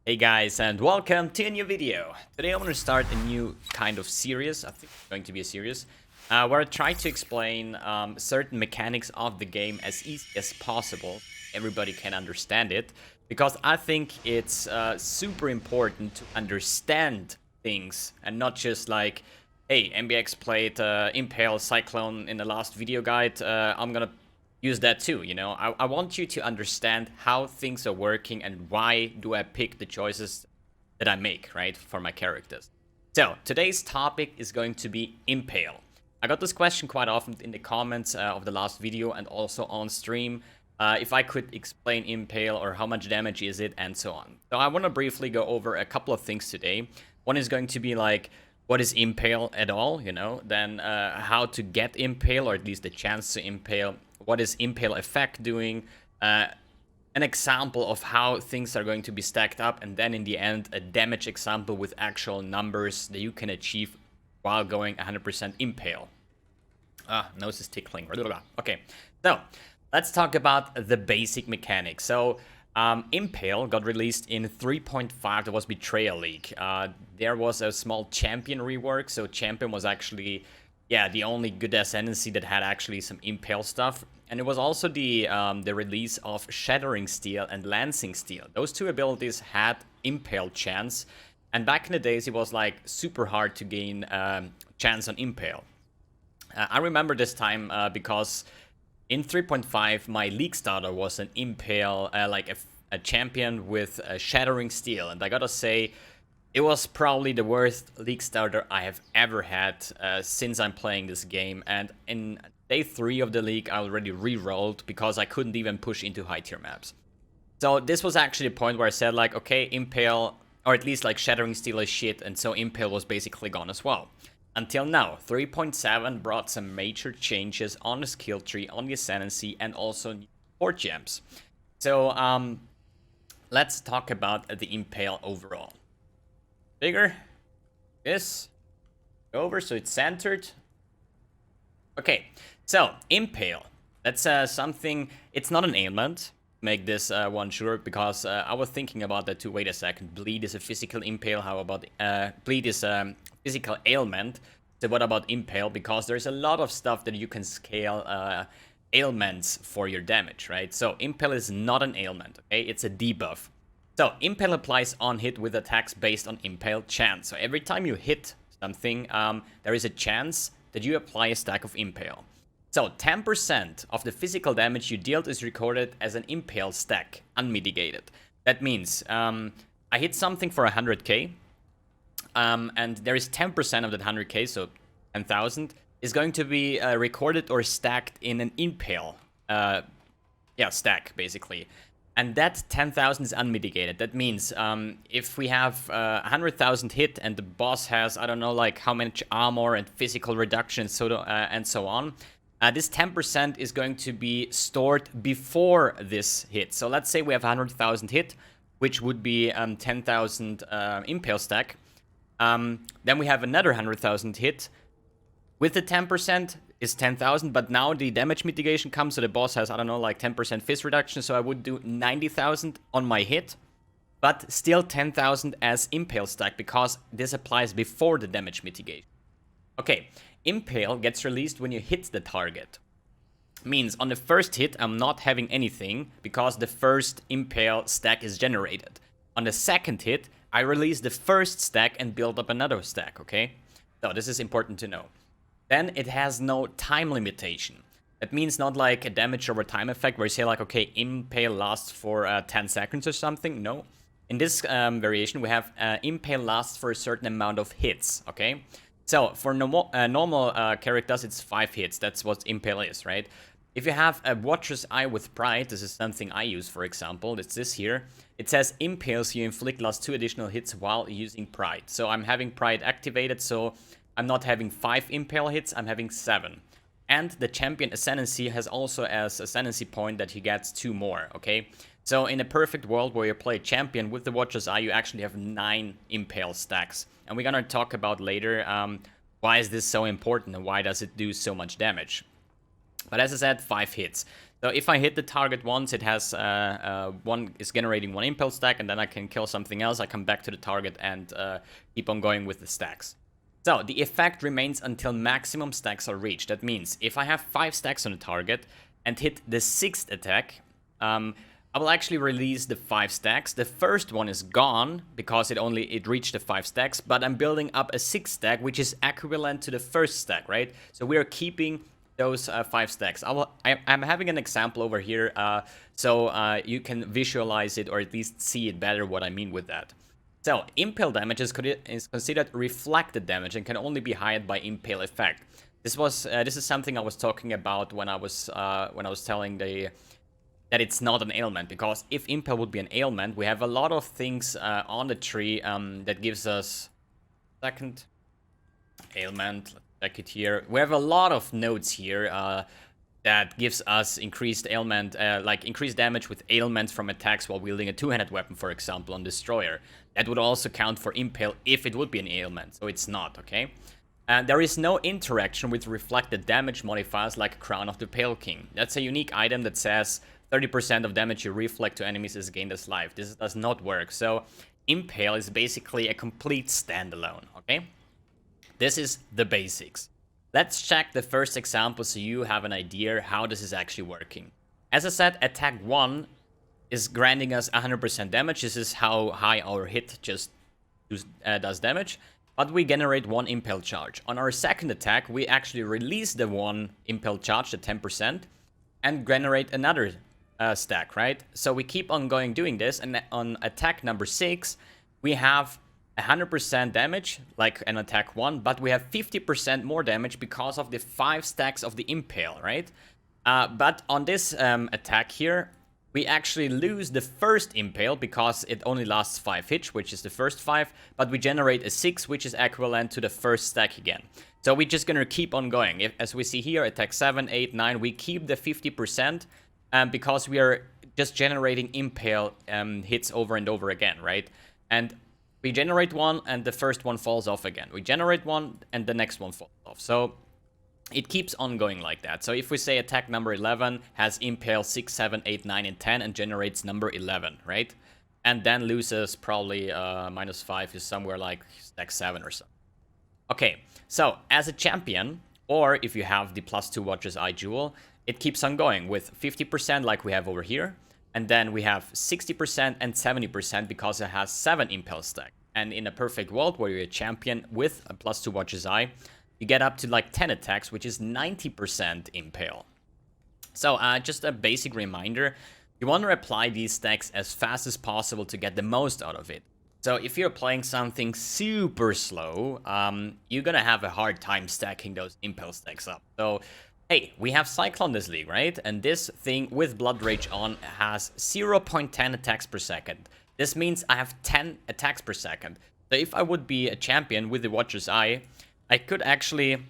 Hey guys, and welcome to a new video. Today I want to start a new kind of series. I think it's going to be a series where I try to explain certain mechanics of the game as easy as possible. Everybody can understand it, because I think it's super important to understand things and not just like, hey, mbX played Impale Cyclone in the last video guide. I'm gonna use that too, you know. I want you to understand how things are working and why do I pick the choices that I make, right, for my characters. So today's topic is going to be Impale. I got this question quite often in the comments of the last video and also on stream, if I could explain Impale or how much damage is it and so on. So I want to briefly go over a couple of things today. One is going to be like, what is Impale at all, you know, then how to get Impale, or at least the chance to Impale. What is Impale effect doing, an example of how things are going to be stacked up, and then in the end a damage example with actual numbers that you can achieve while going 100% Impale. Nose is tickling. Okay, so let's talk about the basic mechanics. So Impale got released in 3.5, that was Betrayal League. There was a small champion rework, so champion was actually, yeah, the only good ascendancy that had actually some Impale stuff. And it was also the release of Shattering Steel and Lancing Steel. Those two abilities had Impale chance, and back in the days it was like super hard to gain chance on Impale. I remember this time because in 3.5 my League starter was an Impale, like a champion with a Shattering Steel, and I gotta say, it was probably the worst League starter I have ever had since I'm playing this game. And in day 3 of the League, I already re-rolled because I couldn't even push into high tier maps. So this was actually the point where I said like, okay, Impale, or at least like Shattering Steel is shit, and so Impale was basically gone as well. Until now, 3.7 brought some major changes on the skill tree, on the ascendancy, and also new support gems. So let's talk about the Impale overall. Bigger, this, over, so it's centered. Okay, so Impale, that's something, it's not an ailment, make this one sure, because I was thinking about that too. Wait a second, bleed is a physical Impale, how about, bleed is a physical ailment, so what about Impale? Because there's a lot of stuff that you can scale ailments for your damage, right? So Impale is not an ailment, okay, it's a debuff. So, Impale applies on hit with attacks based on Impale chance. So, every time you hit something, there is a chance that you apply a stack of Impale. So, 10% of the physical damage you dealt is recorded as an Impale stack, unmitigated. That means I hit something for 100k, and there is 10% of that 100k, so 10,000, is going to be recorded or stacked in an Impale stack, basically. And that 10,000 is unmitigated. That means if we have 100,000 hit and the boss has, I don't know, like how much armor and physical reduction and so on, this 10% is going to be stored before this hit. So let's say we have 100,000 hit, which would be 10,000 Impale stack. Then we have another 100,000 hit. With the 10% is 10,000, but now the damage mitigation comes, so the boss has, I don't know, like 10% phys reduction, so I would do 90,000 on my hit, but still 10,000 as Impale stack, because this applies before the damage mitigation. Okay, Impale gets released when you hit the target. Means on the first hit, I'm not having anything, because the first Impale stack is generated. On the second hit, I release the first stack and build up another stack, okay? So this is important to know. Then it has no time limitation. That means not like a damage over time effect where you say like, okay, Impale lasts for 10 seconds or something. No. In this variation, we have Impale lasts for a certain amount of hits, okay? So for normal characters, it's 5 hits. That's what Impale is, right? If you have a Watcher's Eye with Pride, this is something I use, for example, it's this here. It says Impales you inflict last 2 additional hits while using Pride. So I'm having Pride activated, so I'm not having 5 Impale hits, I'm having 7. And the champion ascendancy has also as ascendancy point that he gets 2 more, okay? So in a perfect world where you play champion with the Watcher's Eye, you actually have 9 Impale stacks. And we're gonna talk about later why is this so important and why does it do so much damage. But as I said, 5 hits. So if I hit the target once, it has one is generating one impale stack, and then I can kill something else. I come back to the target and keep on going with the stacks. So the effect remains until maximum stacks are reached. That means if I have 5 stacks on the target and hit the 6th attack, I will actually release the 5 stacks. The first one is gone because it reached the 5 stacks, but I'm building up a 6th stack, which is equivalent to the first stack, right? So we are keeping those 5 stacks. I'm having an example over here, so you can visualize it or at least see it better what I mean with that. So impale damage is considered reflected damage and can only be hired by impale effect. This is something I was talking about when I was telling that it's not an ailment, because if impale would be an ailment, we have a lot of things on the tree that gives us second ailment. Check it here. We have a lot of nodes here that gives us increased ailment, like increased damage with ailments from attacks while wielding a two-handed weapon, for example, on Destroyer. That would also count for impale if it would be an ailment, so it's not, okay? There is no interaction with reflected damage modifiers like Crown of the Pale King. That's a unique item that says 30% of damage you reflect to enemies is gained as life. This does not work, so impale is basically a complete standalone, okay? This is the basics. Let's check the first example so you have an idea how this is actually working. As I said, attack 1 is granting us 100% damage. This is how high our hit just does damage. But we generate 1 impale charge. On our second attack, we actually release the 1 impale charge, the 10%, and generate another stack, right? So we keep on doing this, and on attack number 6, we have 100% damage, like an attack 1, but we have 50% more damage because of the 5 stacks of the impale, right? But on this attack here, we actually lose the first impale because it only lasts 5 hits, which is the first 5, but we generate a 6, which is equivalent to the first stack again. So we're just gonna keep on going. As we see here, attack 7, 8, 9, we keep the 50% because we are just generating impale hits over and over again, right? And we generate one and the first one falls off again. We generate one and the next one falls off. So it keeps on going like that. So if we say attack number 11 has impale 6, 7, 8, 9, and 10 and generates number 11, right? And then loses probably -5 is somewhere like stack 7 or so. Okay, so as a champion, or if you have the +2 Watcher's Eye Jewel, it keeps on going with 50% like we have over here. And then we have 60% and 70% because it has 7 impale stack. And in a perfect world where you're a champion with a +2 Watcher's Eye, you get up to like 10 attacks, which is 90% impale. So just a basic reminder, you want to apply these stacks as fast as possible to get the most out of it. So if you're playing something super slow, you're gonna have a hard time stacking those impale stacks up. So hey, we have Cyclone this league, right? And this thing with Blood Rage on has 0.10 attacks per second. This means I have 10 attacks per second. So if I would be a champion with the Watcher's Eye, I could actually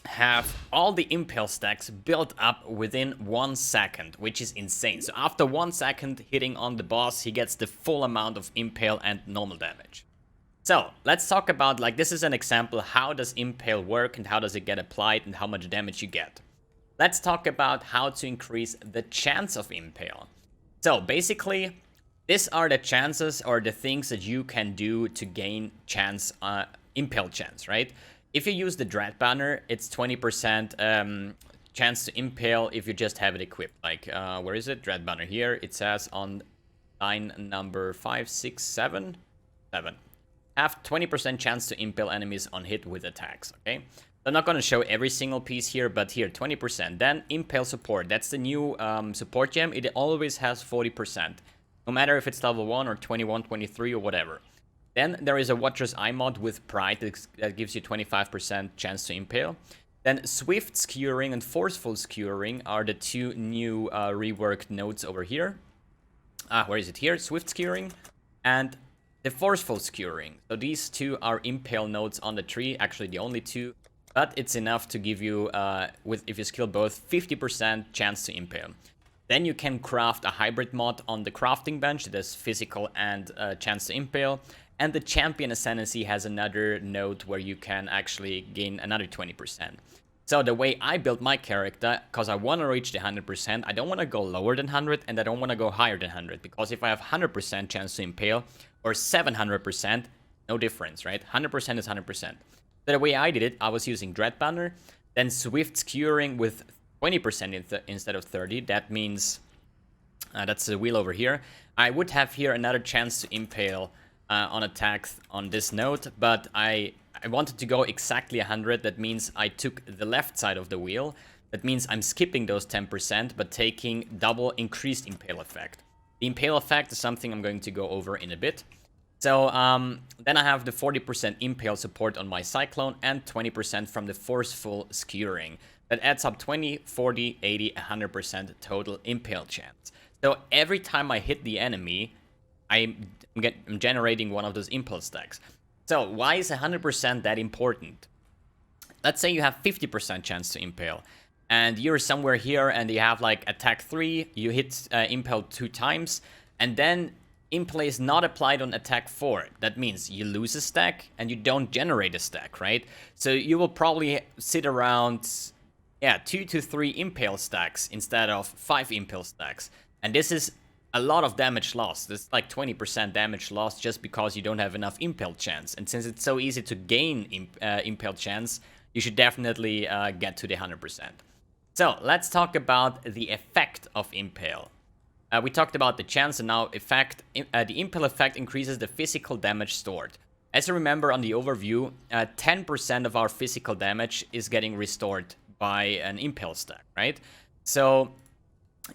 have all the impale stacks built up within 1 second, which is insane. So after 1 second hitting on the boss, he gets the full amount of impale and normal damage. So let's talk about, like, this is an example, how does impale work and how does it get applied and how much damage you get. Let's talk about how to increase the chance of impale. So basically, these are the chances or the things that you can do to gain chance, impale chance, right? If you use the Dread Banner, it's 20% chance to impale if you just have it equipped. Like, where is it? Dread Banner here. It says on line number 5, 6, 7. Have 20% chance to impale enemies on hit with attacks, okay? I'm not going to show every single piece here, but here, 20%. Then Impale Support, that's the new support gem. It always has 40%, no matter if it's level 1 or 21, 23 or whatever. Then there is a Watcher's Eye mod with Pride that gives you 25% chance to impale. Then Swift Skewering and Forceful Skewering are the 2 new reworked nodes over here. Where is it here? Swift Skewering and the Forceful Skewering. So these 2 are impale nodes on the tree, actually the only 2, but it's enough to give you, if you skill both, 50% chance to impale. Then you can craft a hybrid mod on the crafting bench that has physical and chance to impale. And the Champion Ascendancy has another node where you can actually gain another 20%. So the way I built my character, because I want to reach the 100%, I don't want to go lower than 100 and I don't want to go higher than 100, because if I have 100% chance to impale or 700%, no difference, right? 100% is 100%. So the way I did it, I was using Dread Banner, then Swift Skewering with 20% instead of 30. That means that's the wheel over here. I would have here another chance to impale on attacks on this node, but I wanted to go exactly 100. That means I took the left side of the wheel. That means I'm skipping those 10%, but taking double increased impale effect. The impale effect is something I'm going to go over in a bit. So then I have the 40% impale support on my Cyclone and 20% from the forceful skewering. That adds up 20, 40, 80, 100% total impale chance. So every time I hit the enemy, I'm generating one of those impale stacks. So why is 100% that important? Let's say you have 50% chance to impale, and you're somewhere here and you have like attack 3, you hit impale 2 times, and then impale is not applied on attack 4. That means you lose a stack and you don't generate a stack, right? So you will probably sit around 2 to 3 impale stacks instead of 5 impale stacks. And this is a lot of damage lost. It's like 20% damage lost just because you don't have enough impale chance. And since it's so easy to gain impale chance, you should definitely get to the 100%. So let's talk about the effect of impale. We talked about the chance, and now effect. The impale effect increases the physical damage stored. As you remember on the overview, 10% of our physical damage is getting restored by an impale stack, right? So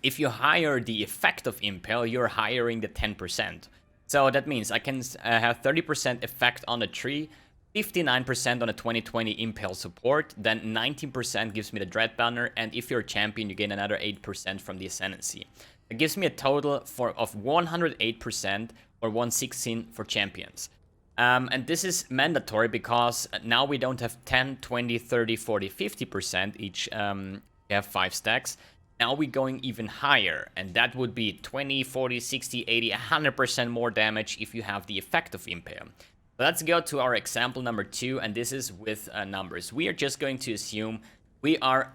if you hire the effect of impale, you're hiring the 10%. So that means I can have 30% effect on a tree, 59% on a 2020 impale support, then 19% gives me the Dread Banner, and if you're a champion, you gain another 8% from the Ascendancy. It gives me a total of 108% or 116 for champions. And this is mandatory because now we don't have 10, 20, 30, 40, 50% each. We have 5 stacks. Now we're going even higher, and that would be 20, 40, 60, 80, 100% more damage if you have the effect of Impale. So let's go to our example number 2, and this is with numbers. We are just going to assume we are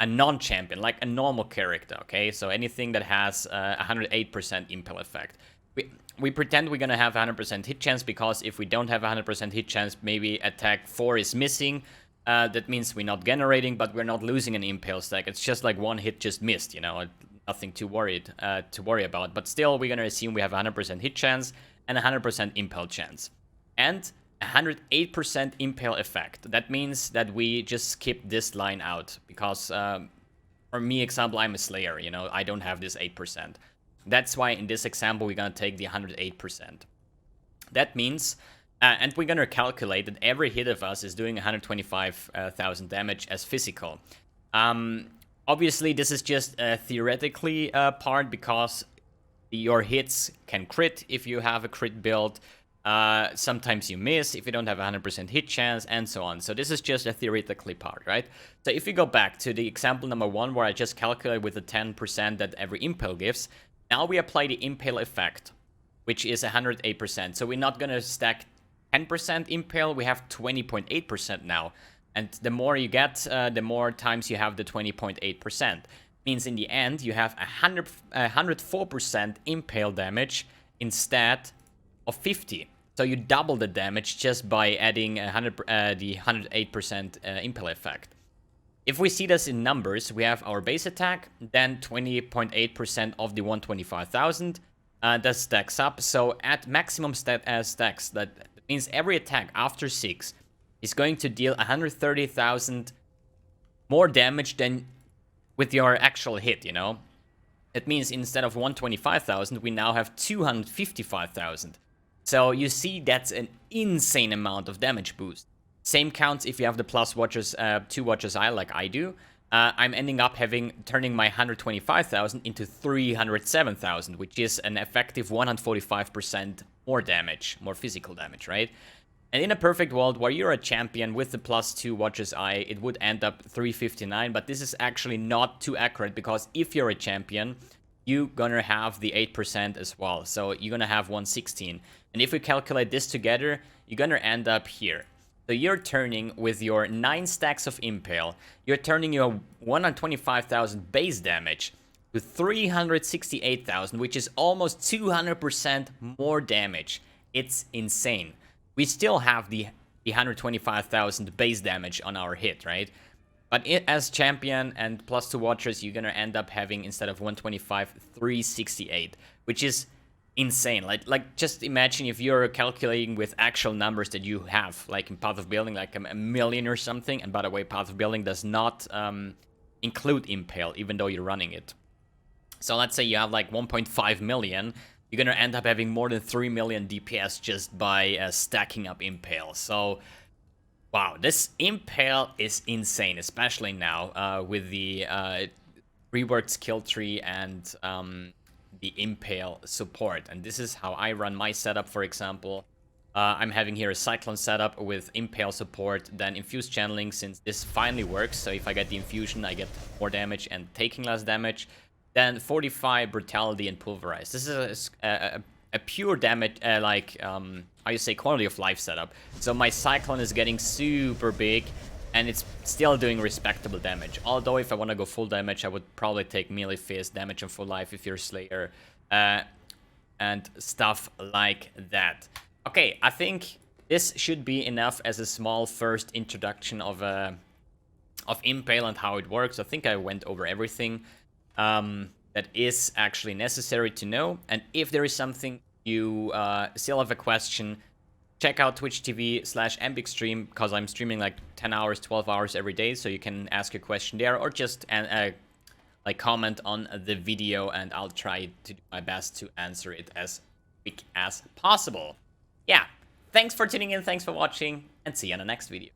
a non-champion, like a normal character, okay? So anything that has 108% Impale effect. We pretend we're gonna have 100% hit chance, because if we don't have 100% hit chance, maybe attack 4 is missing. That means we're not generating, but we're not losing an Impale stack. It's just like one hit just missed, you know, nothing to worry about. But still, we're gonna assume we have 100% hit chance and 100% Impale chance. And 108% Impale effect. That means that we just skip this line out, because for me, example, I'm a Slayer, you know, I don't have this 8%. That's why in this example, we're gonna take the 108%. That means, and we're gonna calculate that every hit of us is doing 125,000 damage as physical. Obviously, this is just a theoretically part, because your hits can crit if you have a crit build. Sometimes you miss if you don't have 100% hit chance, and so on. So this is just a theoretically part, right? So if we go back to the example number 1, where I just calculated with the 10% that every Impale gives, now we apply the Impale effect, which is 108%. So we're not gonna stack 10% Impale, we have 20.8% now. And the more you get, the more times you have the 20.8%. Means in the end, you have 104% Impale damage instead of 50. So you double the damage just by adding the 108% Impale effect. If we see this in numbers, we have our base attack, then 20.8% of the 125,000. That stacks up. So at maximum stacks, that means every attack after 6 is going to deal 130,000 more damage than with your actual hit, you know? It means instead of 125,000, we now have 255,000. So you see, that's an insane amount of damage boost. Same counts if you have the plus watchers, 2 watchers eye, like I do. I'm ending up turning my 125,000 into 307,000, which is an effective 145% more damage, more physical damage, right? And in a perfect world where you're a champion with the plus 2 watchers eye, it would end up 359, but this is actually not too accurate, because if you're a champion, you're gonna have the 8% as well, so you're gonna have 116. And if we calculate this together, you're gonna end up here. So you're turning with your 9 stacks of Impale, you're turning your 125,000 base damage to 368,000, which is almost 200% more damage. It's insane. We still have the 125,000 base damage on our hit, right? But as champion and +2 watchers, you're gonna end up having, instead of 125, 368, which is insane. Like just imagine if you're calculating with actual numbers that you have, like in Path of Building, like a million or something. And by the way, Path of Building does not include Impale, even though you're running it. So let's say you have like 1.5 million, you're gonna end up having more than 3 million DPS just by stacking up Impale. So wow, this Impale is insane, especially now with the reworked skill tree and the Impale support. And this is how I run my setup, for example. I'm having here a Cyclone setup with Impale support, then Infused Channeling, since this finally works. So if I get the Infusion, I get more damage and taking less damage. Then Fortify, Brutality, and Pulverize. This is a pure damage, how you say, quality of life setup. So my Cyclone is getting super big, and it's still doing respectable damage. Although if I want to go full damage, I would probably take Melee Fist, damage on full life if you're a Slayer, and stuff like that. Okay, I think this should be enough as a small first introduction of Impale and how it works. I think I went over everything that is actually necessary to know. And if there is something you still have a question, check out Twitch TV/mbXtreme, because I'm streaming like 10 hours, 12 hours every day, so you can ask your question there, or just like comment on the video, and I'll try to do my best to answer it as quick as possible. Yeah, thanks for tuning in, thanks for watching, and see you in the next video.